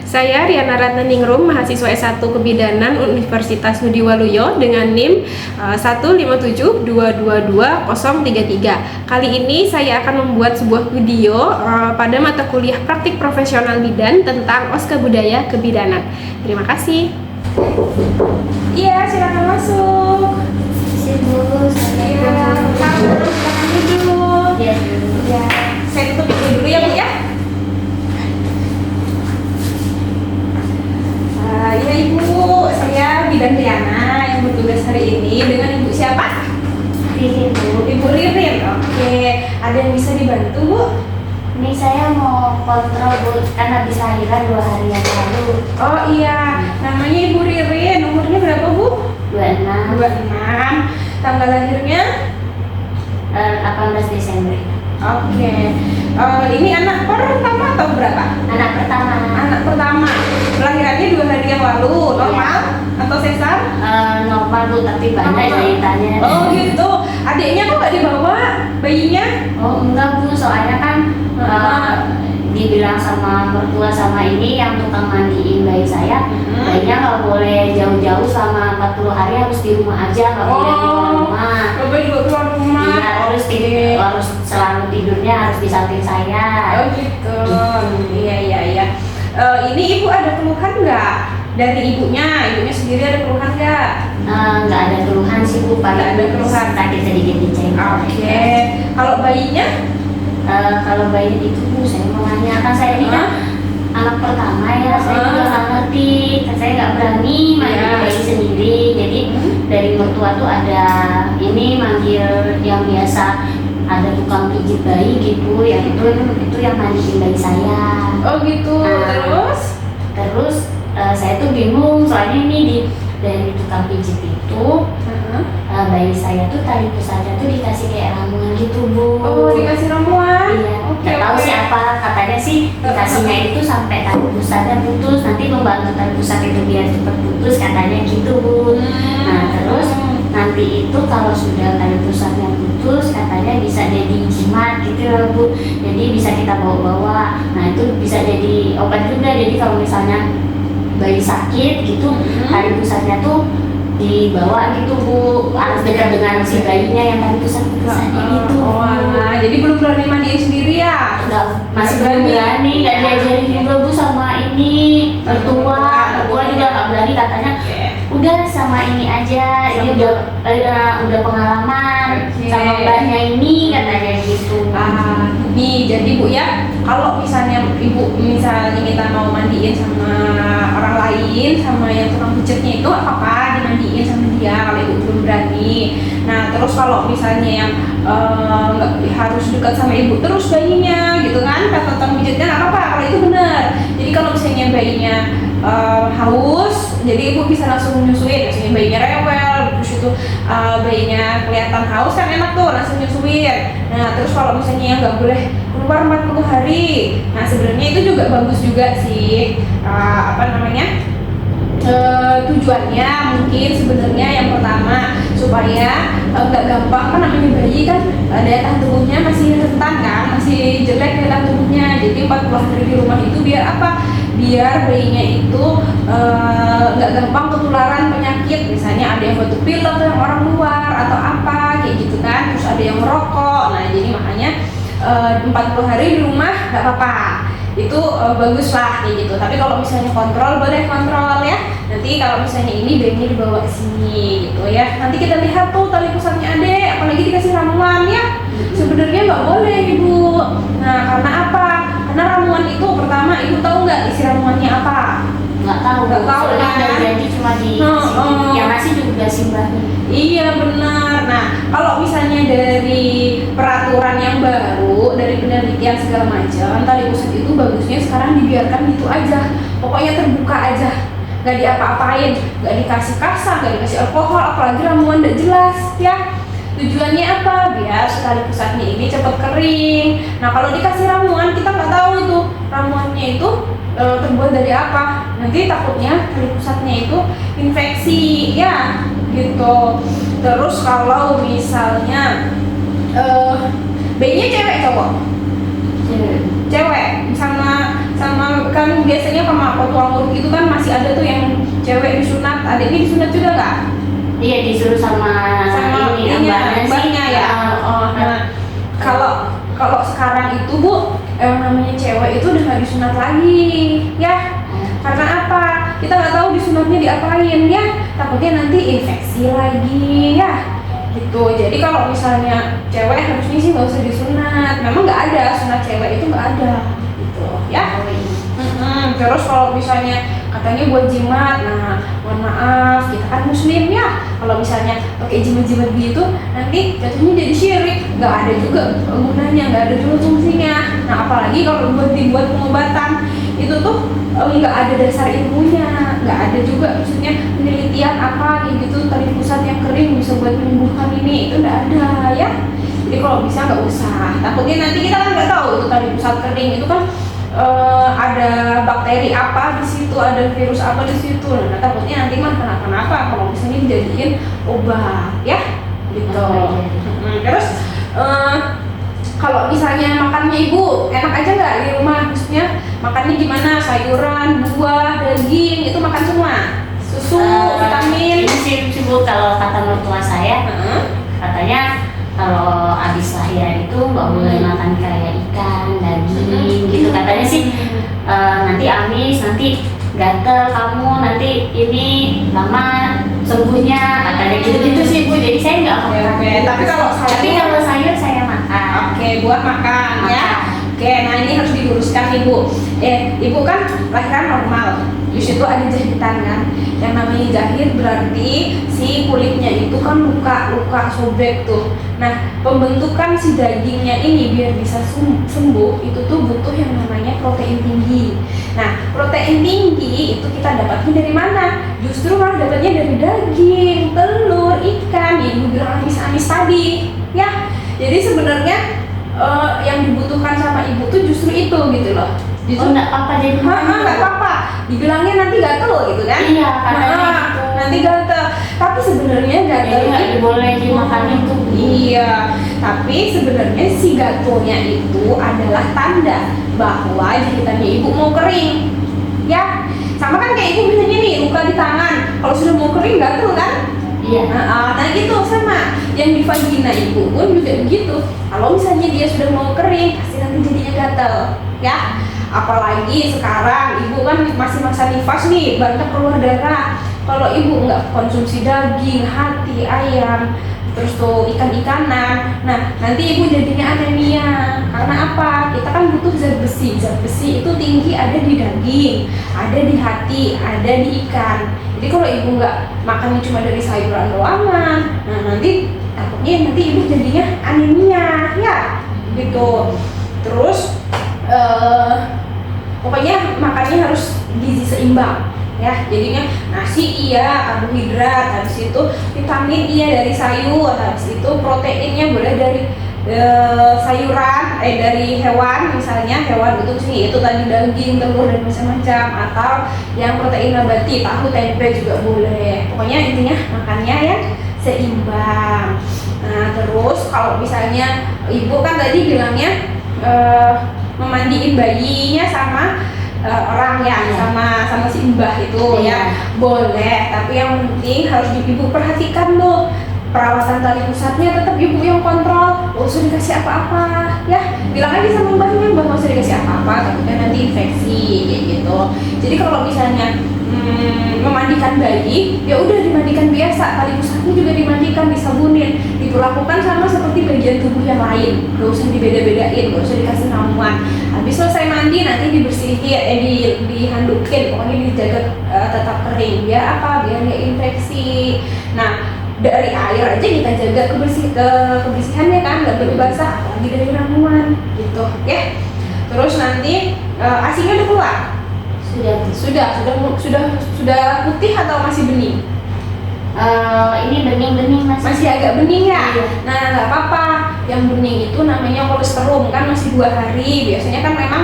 Saya Riana Ratnaningrum, mahasiswa S1 Kebidanan Universitas Ngudi Waluyo dengan NIM 157222033. Kali ini saya akan membuat sebuah video pada mata kuliah praktik profesional bidan tentang OSKA Budaya Kebidanan. Terima kasih. Iya, silakan masuk. Silakan duduk. Ya. Saya tutup dulu ya, Bu ya. Ya Ibu, saya Bidan Riana yang bertugas hari ini dengan Ibu siapa? Ririn, Bu. Ibu Ririn. Oke, ada yang bisa dibantu, Bu? Ini saya mau kontrol, Bu, karena habis lahiran 2 hari yang lalu. Oh iya, namanya Ibu Ririn. Umurnya berapa, Bu? 26. 26. Tanggal lahirnya? 18 Desember. Oke. Ini anak pertama atau berapa? Anak pertama. Anak pertama. Kelahirannya 2 hari yang lalu. Normal atau sesar? Normal, Bu, tapi banyak jahitannya. Oh gitu. Adiknya kok nggak dibawa bayinya? Oh enggak, Bu, soalnya kan dibilang sama mertua sama ini yang tukang mandiin bayi saya, bayinya nggak boleh jauh-jauh selama 40 hari, harus di rumah aja, nggak boleh di luar rumah. Nggak boleh di luar rumah. Iya, harus selalu tidurnya harus di samping saya. Oh gitu. Iya. Ini Ibu ada keluhan nggak dari ibunya? Ibunya sendiri ada keluhan nggak? Nggak ada keluhan sih, Bu, paling ada keluhan. sakit sedikit di cengkok. Oke. Kalau bayinya? Kalau bayi itu, Bu, saya mau nanya, kan saya ini kan anak pertama ya, saya juga nggak ngerti, saya nggak berani mandi bayi sendiri. Jadi dari mertua tuh ada ini manggil yang biasa, ada tukang pijit bayi gitu, yang itu yang mandiin bayi saya. Oh gitu. Terus saya tuh bingung, soalnya ini dari tukang pijit itu bayi saya tuh tali pusatnya tuh dikasih kayak ramuan gitu, Bu. Oh, dikasih ramuan? Iya. Nggak tahu sih apa, katanya sih dikasihnya itu sampai tali pusatnya putus, nanti membantu tali pusat itu biar cepat putus, katanya gitu, Bu. Nah terus nanti itu kalau sudah tali pusatnya putus, katanya bisa jadi jimat gitu ya, Bu. Jadi bisa kita bawa-bawa. Nah itu bisa jadi obat juga. Jadi kalau misalnya bayi sakit gitu, tali pusatnya tuh dibawa gitu, Bu, harus dekat dengan si bayinya yang tali pusatnya gitu. Jadi belum berani mandiin sendiri ya? Masih belum berani, nggak diajarin juga, Bu, sama ini mertua juga nggak berani, katanya udah sama ini aja, ini udah pengalaman sama mbaknya ini, katanya gitu. Nih jadi Bu ya, kalau misalnya Ibu kita mau mandiin sama orang lain, sama yang tukang pijatnya itu apa dimandiin sama dia kalau Ibu belum berani. Nah terus kalau misalnya yang nggak harus dekat sama Ibu terus bayinya gitu kan, kata tukang pijatnya nggak apa-apa kalau itu benar. Jadi kalau misalnya bayinya haus, jadi Ibu bisa langsung nyusuin. Misalnya bayinya rewel, terus itu bayinya kelihatan haus kan enak tuh langsung nyusuin. Nah terus kalau misalnya yang nggak boleh keluar 40 hari, nah sebenarnya itu juga bagus juga sih. Tujuannya mungkin sebenarnya yang pertama supaya nggak gampang, kan namanya bayi kan daya tahan tubuhnya masih rentan kan, masih jelek daya tahan tubuhnya. Jadi 40 hari di rumah itu biar apa? Biar bayinya itu nggak gampang ketularan penyakit, misalnya ada yang batuk pilek yang orang luar atau apa kayak gitu kan, terus ada yang merokok. Nah jadi makanya 40 hari di rumah nggak apa-apa, itu bagus lah kayak gitu. Tapi kalau misalnya kontrol, boleh kontrol ya. Nanti kalau misalnya ini bayinya dibawa ke sini gitu ya, nanti kita lihat tuh tali pusatnya adek, apalagi dikasih ramuan ya. Sebenarnya nggak boleh, Ibu. Nah karena apa? Karena ramuan itu pertama, Ibu tahu nggak isi ramuannya apa? Nggak tahu kan? Jadi cuma yang ngasih juga simbahnya. Iya benar. Nah kalau misalnya dari peraturan yang baru, dari penelitian segala macam, tali pusat itu bagusnya sekarang dibiarkan gitu aja, pokoknya terbuka aja, nggak diapa-apain, nggak dikasih kasar, nggak dikasih alkohol, apalagi ramuan nggak jelas ya. Tujuannya apa? Biar tali pusatnya ini cepat kering. Nah kalau dikasih ramuan, kita nggak tahu itu ramuannya itu terbuat dari apa. Nanti takutnya tali pusatnya itu infeksi ya gitu. Terus kalau misalnya bayinya cewek cowok? Cewek. Sama kan biasanya sama tuang urut itu kan masih ada tuh yang cewek disunat, adiknya disunat juga nggak? Iya, disuruh sama mbaknya ya. Nah, kalau sekarang itu Bu, yang namanya cewek itu udah nggak disunat lagi, ya. Karena apa? Kita nggak tahu disunatnya diapain ya. Takutnya nanti infeksi lagi ya. Gitu. Jadi kalau misalnya cewek harusnya sih nggak usah disunat. Memang nggak ada sunat cewek itu, nggak ada. Gitu ya. Terus kalau misalnya katanya buat jimat, nah mohon maaf kita kan muslim ya, kalau misalnya pakai jimat-jimat gitu nanti jatuhnya jadi syirik, nggak ada juga gunanya, nggak ada juga fungsinya. Nah apalagi kalau dibuat pengobatan itu tuh nggak ada dasar ilmunya, nggak ada juga maksudnya penelitian apa kayak gitu, tali pusat yang kering bisa buat menyembuhkan ini, itu nggak ada ya. Jadi kalau bisa nggak usah, takutnya nanti kita kan nggak tahu itu tali pusat kering itu kan ada bakteri apa di situ, ada virus apa di situ. Nah, takutnya nanti mah kenapa-napa kalau misalnya dijadiin obat ya, gitu. Terus kalau misalnya makannya Ibu enak aja nggak di rumah? Maksudnya makannya gimana? Sayuran, buah, daging itu makan semua? Susu, vitamin? Ini sih Bu, kalau kata mertua saya, katanya kalau habis lahiran itu nggak boleh makan kayak ikan, daging gitu katanya sih. Nanti amis, nanti gatel kamu, nanti ini lama sembuhnya katanya gitu sih Bu. Jadi saya nggak Oke. Tapi kalau sayur saya makan. Oke, buah makan ya. Oke, nah ini harus diluruskan Ibu. Ibu kan lahiran normal. Di situ ada jahitan kan. Yang namanya jahit berarti si kulitnya itu kan luka sobek tuh. Nah, pembentukan si dagingnya ini biar bisa sembuh itu tuh butuh yang namanya protein tinggi. Nah, protein tinggi itu kita dapatnya dari mana? Justru malah dapatnya dari daging, telur, ikan yang dibilang amis-amis tadi. Ya, jadi sebenarnya yang dibutuhkan sama ibu tuh justru itu gitu loh. Justru nggak apa-apa jadi nggak apa-apa. Dibilangnya nanti gatel gitu kan? Iya, katanya gitu. Nanti gatel. Tapi sebenarnya gatel nggak boleh dimakan itu. Iya, tapi sebenarnya si gatelnya itu adalah tanda bahwa jahitannya ibu mau kering. Ya, sama kan kayak ibu misalnya nih luka di tangan. Kalau sudah mau kering gatel kan? Iya. Nah gitu sama yang di vagina ibu pun juga begitu. Kalau misalnya dia sudah mau kering, pasti nanti jadinya gatel, ya. Apalagi sekarang ibu kan masih masa nifas nih, banyak keluar darah. Kalau ibu nggak konsumsi daging, hati, ayam, terus tuh ikan-ikanan, nah nanti ibu jadinya anemia. Karena apa? Kita kan butuh zat besi. Zat besi itu tinggi ada di daging, ada di hati, ada di ikan. Jadi kalau ibu nggak makannya cuma dari sayuran doangan, nah nanti takutnya nanti ibu jadinya anemia, ya gitu. Terus pokoknya makannya harus gizi seimbang ya, jadinya nasi iya, karbohidrat, habis itu vitamin iya dari sayur, habis itu proteinnya boleh dari sayuran, dari hewan, misalnya hewan itu tadi daging, telur dan macam-macam, atau yang protein nabati, tahu, tempe juga boleh. Pokoknya intinya makannya ya seimbang. Nah terus kalau misalnya ibu kan tadi bilangnya memandiin bayinya sama orang ya, sama si mbah itu ya boleh, tapi yang penting harus ibu perhatikan loh, perawatan tali pusatnya tetap ibu yang kontrol, gak usah dikasih apa-apa ya, bilang aja sama mbahnya, mbah gak usah dikasih apa-apa, takutnya nanti infeksi kayak gitu. Jadi kalau misalnya memandikan bayi, ya udah dimandikan biasa, tali pusatnya juga dimandikan, disabunin, diperlakukan sama seperti bagian tubuh yang lain, gak usah dibeda-bedain, gak usah dikasih ramuan. Habis selesai mandi nanti dibersihin, dihandukin, pokoknya dijaga tetap kering, biar apa? Biar nggak infeksi. Nah dari air aja kita jaga kebersihannya kan, nggak boleh basah, apalagi dari ramuan gitu ya. Terus nanti asinya udah keluar? Sudah putih atau masih bening? Ini bening-bening masih agak bening ya. Nah nggak apa-apa, yang bening itu namanya kolesterom kan, masih 2 hari. Biasanya kan memang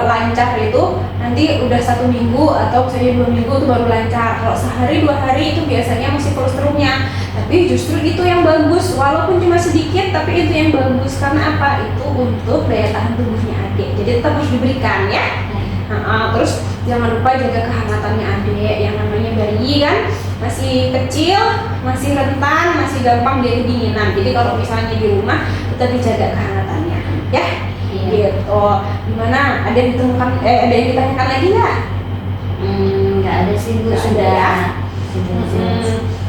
lancar itu nanti udah 1 minggu atau misalnya 2 minggu itu baru lancar. Kalau sehari 2 hari itu biasanya masih kolesterolnya. Tapi justru itu yang bagus, walaupun cuma sedikit tapi itu yang bagus. Karena apa? Itu untuk daya tahan tubuhnya adik, jadi tetap harus diberikan ya. Terus jangan lupa jaga kehangatannya adik, yang namanya bayi kan masih kecil, masih rentan, masih gampang dia kedinginan. Jadi kalau misalnya di rumah tetap dijaga kehangatannya, ya. Gitu. Gimana? Ada yang ditemukan? Ada yang ditanyakan lagi nggak? Nggak ada sih Bu, Nggak sudah. ada, ya?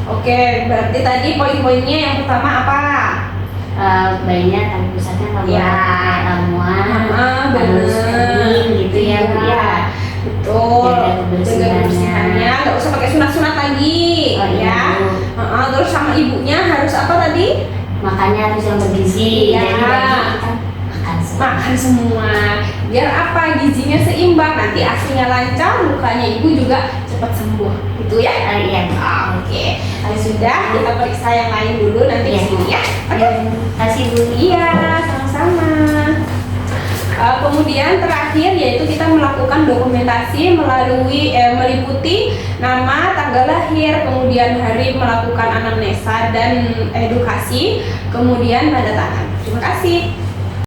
Oke, berarti tadi poin-poinnya yang pertama apa? Bayinya tali pusatnya kalau Ya. ramuan harus Bener. kering gitu ya Bu ya. Betul. Jaga kebersihannya. Nggak usah pakai sunat-sunat lagi, Oh, iya, ya. Bu. Terus sama ibunya harus apa tadi? Makannya harus yang bergizi. Iya. Jadi bayi kan makan semua. Makan semua. Biar apa? Gizinya seimbang. Nanti asinya lancar, lukanya ibu juga cepat sembuh. Gitu ya? Iya. Oke. Nah, sudah, kita periksa yang lain dulu nanti di Iya. sini ya. Oke. Terima kasih Bu. Iya, sama-sama. Kemudian terakhir yaitu kita melakukan dokumentasi melalui meliputi nama, tanggal lahir, kemudian hari melakukan anamnesa dan edukasi, kemudian tanda tangan. Terima kasih.